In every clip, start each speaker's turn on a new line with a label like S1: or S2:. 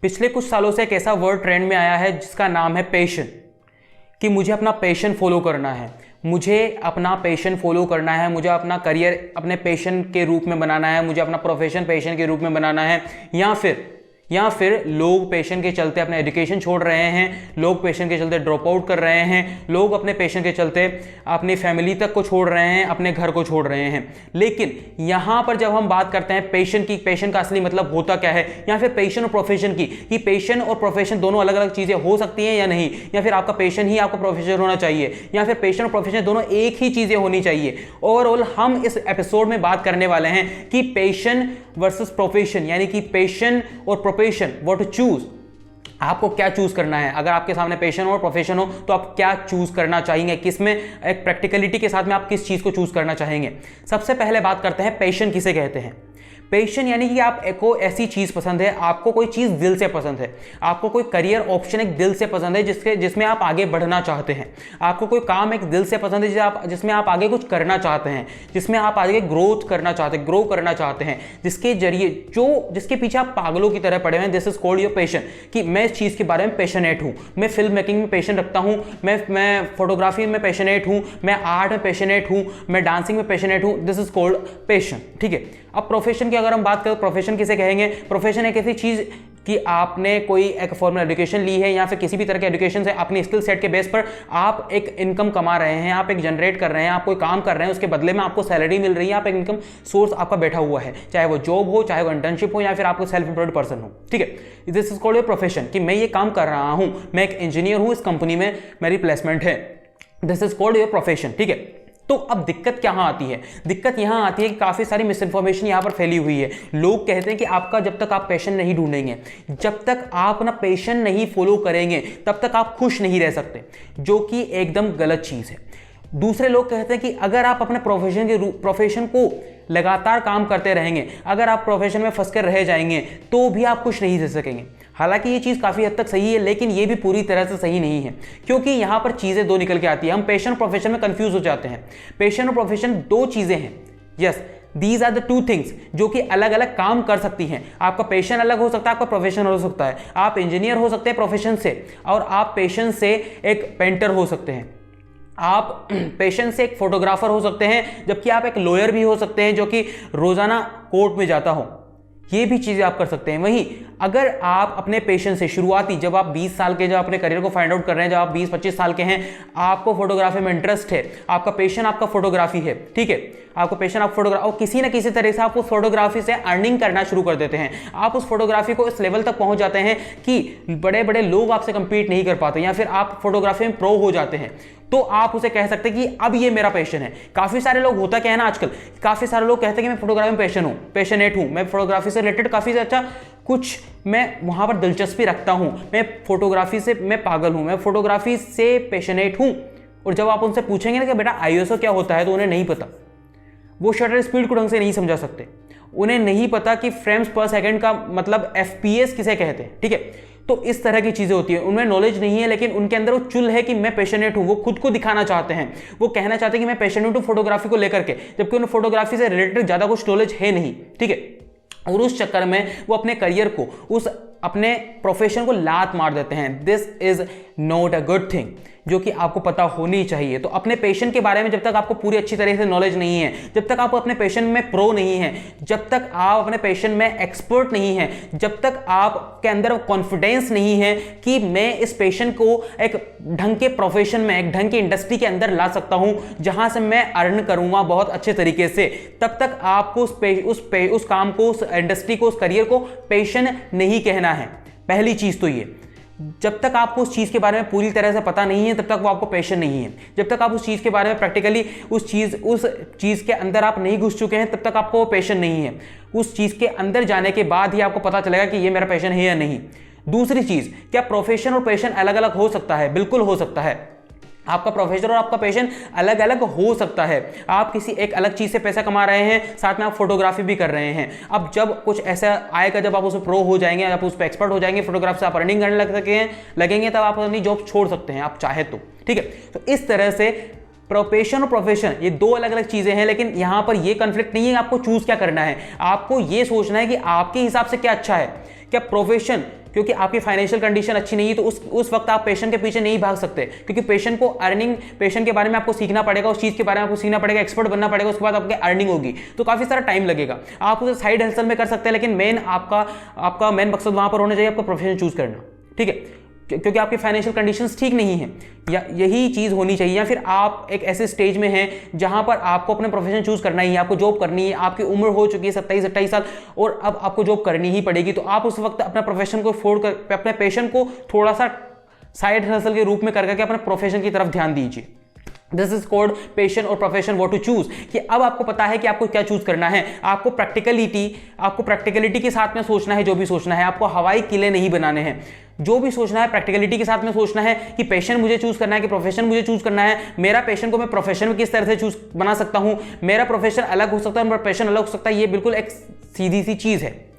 S1: पिछले कुछ सालों से एक ऐसा वर्ड ट्रेंड में आया है जिसका नाम है पैशन, कि मुझे अपना पैशन फॉलो करना है, मुझे अपना पैशन फॉलो करना है, मुझे अपना करियर अपने पैशन के रूप में बनाना है, मुझे अपना प्रोफेशन पैशन के रूप में बनाना है। या फिर लोग पैशन के चलते अपना एजुकेशन छोड़ रहे हैं, लोग पैशन के चलते ड्रॉप आउट कर रहे हैं, लोग अपने पैशन के चलते अपनी फैमिली तक को छोड़ रहे हैं, अपने घर को छोड़ रहे हैं। लेकिन यहाँ पर जब हम बात करते हैं पैशन की, पैशन का असली मतलब होता क्या है, या फिर पैशन और प्रोफेशन की, कि पैशन और प्रोफेशन दोनों अलग अलग चीज़ें हो सकती हैं या नहीं, या फिर आपका पैशन ही आपका प्रोफेशन होना चाहिए, या फिर पैशन और प्रोफेशन दोनों एक ही चीज़ें होनी चाहिए। ओवरऑल हम इस एपिसोड में बात करने वाले हैं कि पैशन वर्सेस प्रोफेशन, यानी कि पैशन और प्रोफेशन, व्हाट टू चूज, आपको क्या चूज करना है। अगर आपके सामने पैशन और प्रोफेशन हो तो आप क्या चूज करना चाहेंगे, किसमें एक प्रैक्टिकलिटी के साथ में आप किस चीज को चूज करना चाहेंगे। सबसे पहले बात करते हैं पैशन किसे कहते हैं। पैशन यानी कि आपको ऐसी चीज पसंद है, आपको कोई चीज दिल से पसंद है, आपको कोई करियर ऑप्शन एक दिल से पसंद है जिसमें आप आगे बढ़ना चाहते हैं, आपको कोई काम एक दिल से पसंद है जिसमें आप आगे कुछ करना चाहते हैं, जिसमें आप आगे ग्रो करना चाहते हैं, जिसके जरिए जिसके पीछे आप पागलों की तरह पड़े हैं। This is called your passion, कि मैं इस चीज के बारे में पैशनेट हूं, मैं फिल्म मेकिंग में पैशन रखता हूं, मैं फोटोग्राफी में पैशनेट हूं, मैं आर्ट में पैशनेट हूं, मैं डांसिंग में पैशनेट हूं। This is called passion. ठीक है। अब प्रोफेशन की अगर हम बात करें, प्रोफेशन किसे कहेंगे। प्रोफेशन एक ऐसी चीज कि आपने कोई एक फॉर्मल एजुकेशन ली है या फिर किसी भी तरह के एजुकेशन से अपनी स्किल सेट के बेस पर आप एक इनकम कमा रहे हैं, आप एक जनरेट कर रहे हैं, आप कोई काम कर रहे हैं, उसके बदले में आपको सैलरी मिल रही है, आप एक इनकम सोर्स आपका बैठा हुआ है, चाहे वो जॉब हो, चाहे वो इंटर्नशिप हो, या फिर आपको सेल्फ एम्प्लॉयड पर्सन हो। ठीक है। This is called your profession, कि मैं ये काम कर रहा हूं, मैं एक इंजीनियर हूं, इस कंपनी में मेरी प्लेसमेंट है। This is called your profession. ठीक है। तो अब दिक्कत कहां आती है। दिक्कत यहां आती है कि काफी सारी मिस इन्फॉर्मेशन यहां पर फैली हुई है। लोग कहते हैं कि आपका जब तक आप पैशन नहीं ढूंढेंगे, जब तक आप अपना पैशन नहीं फॉलो करेंगे, तब तक आप खुश नहीं रह सकते, जो कि एकदम गलत चीज है। दूसरे लोग कहते हैं कि अगर आप अपने प्रोफेशन को लगातार काम करते रहेंगे, अगर आप प्रोफेशन में फंस कर रह जाएंगे, तो भी आप खुश नहीं रह सकेंगे। हालांकि ये चीज़ काफ़ी हद तक सही है, लेकिन ये भी पूरी तरह से सही नहीं है, क्योंकि यहाँ पर चीज़ें दो निकल के आती है। हम पैशन और प्रोफेशन में कंफ्यूज हो जाते हैं। पैशन और प्रोफेशन दो चीज़ें हैं। Yes, these are the two things जो कि अलग अलग काम कर सकती हैं। आपका पैशन अलग हो सकता है, आपका प्रोफेशन हो सकता है। आप इंजीनियर हो सकते हैं प्रोफेशन से, और आप पैशन से एक पेंटर हो सकते हैं। आप पैशन से एक फोटोग्राफर हो सकते हैं, जबकि आप एक लॉयर भी हो सकते हैं जो कि रोजाना कोर्ट में जाता हो। ये भी चीजें आप कर सकते हैं। वहीं अगर आप अपने पैशन से शुरुआती, जब आप 20 साल के, जब अपने करियर को फाइंड आउट कर रहे हैं, जब आप 20-25 साल के हैं, आपको फोटोग्राफी में इंटरेस्ट है, आपका पैशन आपका फोटोग्राफी है। ठीक है। आपको पैशन आप फोटोग्राफी, और किसी ना किसी तरह से आप उस फोटोग्राफी से अर्निंग करना शुरू कर देते हैं। आप उस फोटोग्राफी को इस लेवल तक पहुंच जाते हैं कि बड़े बड़े लोग आपसे कंपीट नहीं कर पाते, या फिर आप फोटोग्राफी में प्रो हो जाते हैं, तो आप उसे कह सकते हैं कि अब ये मेरा पैशन है। काफी सारे लोग, होता क्या है ना आजकल, काफी सारे लोग कहते हैं कि मैं फोटोग्राफी में पैशनेट हूं, मैं फोटोग्राफी से रिलेटेड काफी अच्छा कुछ मैं वहां पर दिलचस्पी रखता हूं, मैं फोटोग्राफी से मैं पागल हूं, मैं फोटोग्राफी से पैशनेट हूं। और जब आप उनसे पूछेंगे ना कि बेटा आईएसओ क्या होता है, तो उन्हें नहीं पता। वो शटर स्पीड को ढंग से नहीं समझा सकते, उन्हें नहीं पता कि फ्रेम्स पर सेकंड का मतलब एफपीएस किसे कहते हैं। ठीक है। तो इस तरह की चीजें होती है, उनमें नॉलेज नहीं है, लेकिन उनके अंदर वो चुल है कि मैं पैशनेट हूं। वो खुद को दिखाना चाहते हैं, वो कहना चाहते हैं कि मैं पैशनेट हूं फोटोग्राफी को लेकर के, जबकि उन्हें फोटोग्राफी से रिलेटेड ज्यादा कुछ नॉलेज है नहीं। ठीक है। और उस चक्कर में वो अपने करियर को, उस अपने प्रोफेशन को लात मार देते हैं। This is not a good thing, जो कि आपको पता होनी चाहिए। तो अपने पैशन के बारे में जब तक आपको पूरी अच्छी तरह से नॉलेज नहीं है, जब तक आप अपने पैशन में प्रो नहीं है, जब तक आप अपने पैशन में एक्सपर्ट नहीं है, जब तक आपके अंदर कॉन्फिडेंस नहीं है कि मैं इस पैशन को एक ढंग के प्रोफेशन में, एक ढंग की इंडस्ट्री के अंदर ला सकता हूं, जहां से मैं अर्न करूंगा बहुत अच्छे तरीके से, तब तक आपको उस काम को, उस इंडस्ट्री को, उस करियर को पैशन नहीं कहना है। पहली चीज तो ये, जब तक आपको उस चीज़ के बारे में पूरी तरह से पता नहीं है, तब तक वो आपको पैशन नहीं है। जब तक आप उस चीज़ के बारे में प्रैक्टिकली उस चीज़ के अंदर आप नहीं घुस चुके हैं, तब तक आपको वो पैशन नहीं है। उस चीज़ के अंदर जाने के बाद ही आपको पता चलेगा कि ये मेरा पैशन है या नहीं। दूसरी चीज़, क्या प्रोफेशन और पैशन अलग अलग हो सकता है? बिल्कुल हो सकता है। आपका प्रोफेशन और आपका पैशन अलग अलग हो सकता है। आप किसी एक अलग चीज़ से पैसा कमा रहे हैं, साथ में आप फोटोग्राफी भी कर रहे हैं। अब जब कुछ ऐसा आएगा, जब आप उसमें प्रो हो जाएंगे, आप उस पर एक्सपर्ट हो जाएंगे, फोटोग्राफ से आप अर्निंग करने लगेंगे, तब आप अपनी जॉब छोड़ सकते हैं, आप चाहे तो। ठीक है। तो इस तरह से प्रोफेशन और प्रोफेशन ये दो अलग अलग चीजें हैं, लेकिन यहां पर ये कॉन्फ्लिक्ट नहीं है। आपको चूज क्या करना है, आपको ये सोचना है कि आपके हिसाब से क्या अच्छा है। क्या प्रोफेशन क्योंकि आपकी फाइनेंशियल कंडीशन अच्छी नहीं है, तो उस वक्त आप पैशन के पीछे नहीं भाग सकते, क्योंकि पैशन को अर्निंग, पैशन के बारे में आपको सीखना पड़ेगा, उस चीज़ के बारे में आपको सीखना पड़ेगा, एक्सपर्ट बनना पड़ेगा, उसके बाद आपकी अर्निंग होगी, तो काफ़ी सारा टाइम लगेगा। आप उसे साइड हसल में कर सकते हैं, लेकिन मेन आपका मेन मकसद वहाँ पर होना चाहिए आपका प्रोफेशन चूज करना, ठीक है, क्योंकि आपकी फाइनेंशियल कंडीशंस ठीक नहीं है, या यही चीज़ होनी चाहिए। या फिर आप एक ऐसे स्टेज में हैं जहां पर आपको अपने प्रोफेशन चूज करना ही है, आपको जॉब करनी है, आपकी उम्र हो चुकी है 27-28 साल और अब आपको जॉब करनी ही पड़ेगी, तो आप उस वक्त अपना प्रोफेशन को छोड़ कर अपने पैशन को थोड़ा सा साइड हसल के रूप में करके अपने प्रोफेशन की तरफ ध्यान दीजिए। दिस इज कॉल्ड पैशन और प्रोफेशन व्हाट टू चूज, कि अब आपको पता है कि आपको क्या चूज करना है। आपको प्रैक्टिकलिटी के साथ में सोचना है, जो भी सोचना है, आपको हवाई किले नहीं बनाने हैं। जो भी सोचना है प्रैक्टिकलिटी के साथ में सोचना है कि पैशन मुझे चूज करना है कि प्रोफेशन मुझे चूज करना है, मेरा पैशन को मैं प्रोफेशन में किस तरह से चूज बना सकता हूं, मेरा प्रोफेशन अलग हो सकता है, मेरा पैशन अलग हो सकता है, ये बिल्कुल एक सीधी सी चीज है।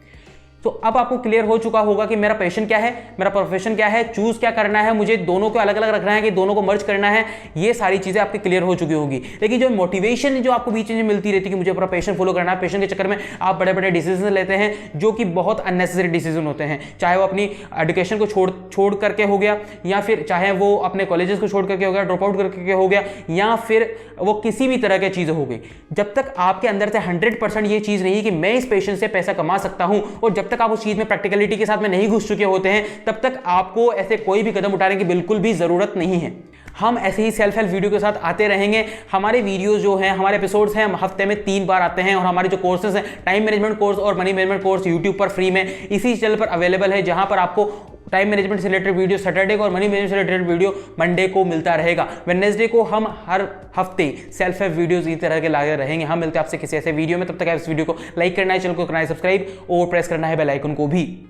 S1: तो अब आपको क्लियर हो चुका होगा कि मेरा पैशन क्या है, मेरा प्रोफेशन क्या है, चूज क्या करना है, मुझे दोनों को अलग अलग रखना है कि दोनों को मर्ज करना है, ये सारी चीजें आपकी क्लियर हो चुकी होगी। लेकिन जो मोटिवेशन जो आपको बीच में मिलती रहती है कि मुझे अपना पैशन फॉलो करना है, पैशन के चक्कर में आप बड़े बड़े डिसीजन लेते हैं जो कि बहुत अननेसेसरी डिसीजन होते हैं, चाहे वो अपनी एजुकेशन को छोड़ करके हो गया, या फिर चाहे वो अपने कॉलेजेस को छोड़ करके हो गया, ड्रॉप आउट करके हो गया, या फिर वो किसी भी तरह की चीज़ हो गई। जब तक आपके अंदर से 100% ये चीज़ नहीं कि मैं इस पैशन से पैसा कमा सकता हूं, और जब तक आप उस चीज़ में प्रैक्टिकलिटी के साथ में नहीं घुस चुके होते हैं, तब तक आपको ऐसे कोई भी कदम उठाने की बिल्कुल भी ज़रूरत नहीं है। हम ऐसे ही सेल्फ हेल्प वीडियो के साथ आते रहेंगे। हमारे वीडियोस जो हैं, हमारे एपिसोड्स हैं, हम हफ्ते में 3 बार आते हैं, और हमारे जो कोर्सेज हैं, टाइम मैनेजमेंट कोर्स और मनी मैनेजमेंट कोर्स यूट्यूब पर फ्री में इसी चैनल पर अवेलेबल है, जहां पर आपको टाइम मैनेजमेंट से रिलेटेड वीडियो सैटरडे को और मनी मैनेजमेंट से रिलेटेड वीडियो मंडे को मिलता रहेगा। वेडनेसडे को हम हर हफ्ते सेल्फ हेल्प वीडियोस इस तरह के लाते रहेंगे। हम मिलते हैं आपसे किसी ऐसे वीडियो में, तब तक आप इस वीडियो को लाइक करना है, चैनल को करना है सब्सक्राइब और प्रेस करना है बेल आइकन को भी।